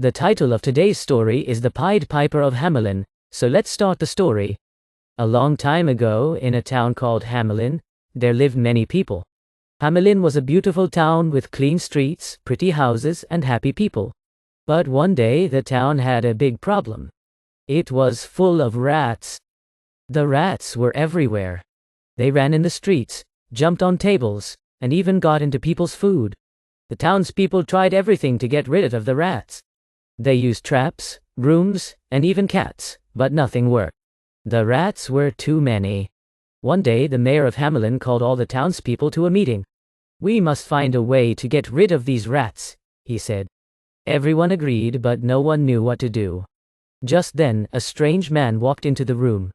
The title of today's story is The Pied Piper of Hamelin, so let's start the story. A long time ago, in a town called Hamelin, there lived many people. Hamelin was a beautiful town with clean streets, pretty houses, and happy people. But one day the town had a big problem. It was full of rats. The rats were everywhere. They ran in the streets, jumped on tables, and even got into people's food. The townspeople tried everything to get rid of the rats. They used traps, brooms, and even cats, but nothing worked. The rats were too many. One day the mayor of Hamelin called all the townspeople to a meeting. "We must find a way to get rid of these rats," he said. Everyone agreed, but no one knew what to do. Just then, a strange man walked into the room.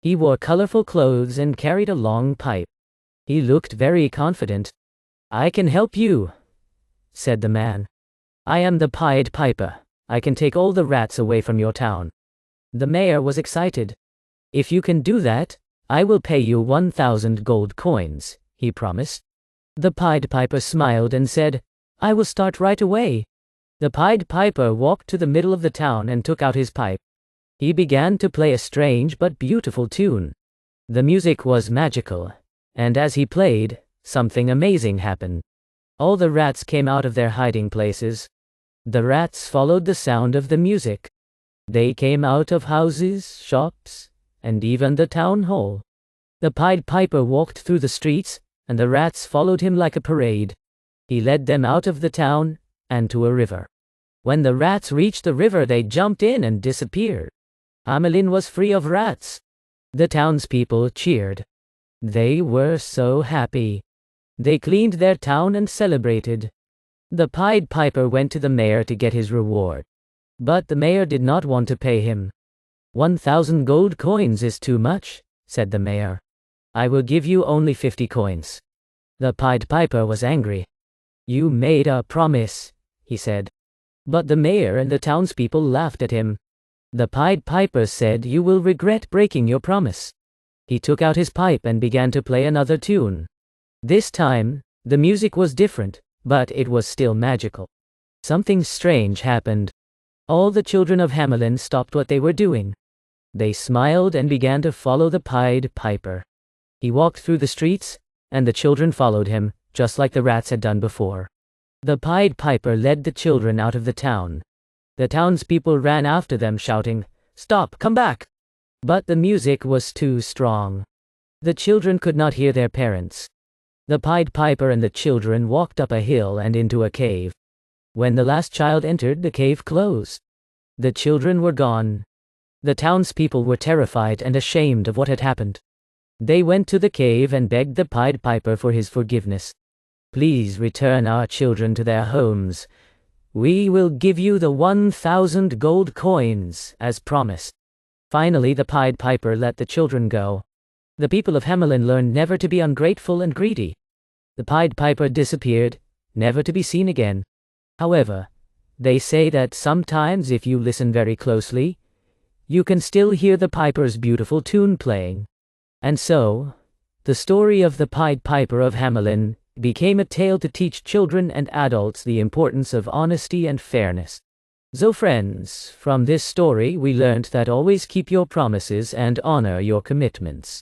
He wore colorful clothes and carried a long pipe. He looked very confident. "I can help you," said the man. "I am the Pied Piper. I can take all the rats away from your town." The mayor was excited. "If you can do that, I will pay you 1,000 gold coins," he promised. The Pied Piper smiled and said, "I will start right away." The Pied Piper walked to the middle of the town and took out his pipe. He began to play a strange but beautiful tune. The music was magical, and as he played, something amazing happened. All the rats came out of their hiding places. The rats followed the sound of the music. They came out of houses, shops, and even the town hall. The Pied Piper walked through the streets, and the rats followed him like a parade. He led them out of the town and to a river. When the rats reached the river, they jumped in and disappeared. Hamelin was free of rats. The townspeople cheered. They were so happy. They cleaned their town and celebrated. The Pied Piper went to the mayor to get his reward. But the mayor did not want to pay him. 1,000 gold coins is too much," said the mayor. "I will give you only 50 coins. The Pied Piper was angry. "You made a promise," he said. But the mayor and the townspeople laughed at him. The Pied Piper said, "You will regret breaking your promise." He took out his pipe and began to play another tune. This time, the music was different, but it was still magical. Something strange happened. All the children of Hamelin stopped what they were doing. They smiled and began to follow the Pied Piper. He walked through the streets, and the children followed him, just like the rats had done before. The Pied Piper led the children out of the town. The townspeople ran after them, shouting, "Stop, come back!" But the music was too strong. The children could not hear their parents. The Pied Piper and the children walked up a hill and into a cave. When the last child entered, the cave closed. The children were gone. The townspeople were terrified and ashamed of what had happened. They went to the cave and begged the Pied Piper for his forgiveness. "Please return our children to their homes. We will give you the 1,000 gold coins, as promised." Finally, the Pied Piper let the children go. The people of Hamelin learned never to be ungrateful and greedy. The Pied Piper disappeared, never to be seen again. However, they say that sometimes if you listen very closely, you can still hear the piper's beautiful tune playing. And so, the story of the Pied Piper of Hamelin became a tale to teach children and adults the importance of honesty and fairness. So friends, from this story we learned that always keep your promises and honor your commitments.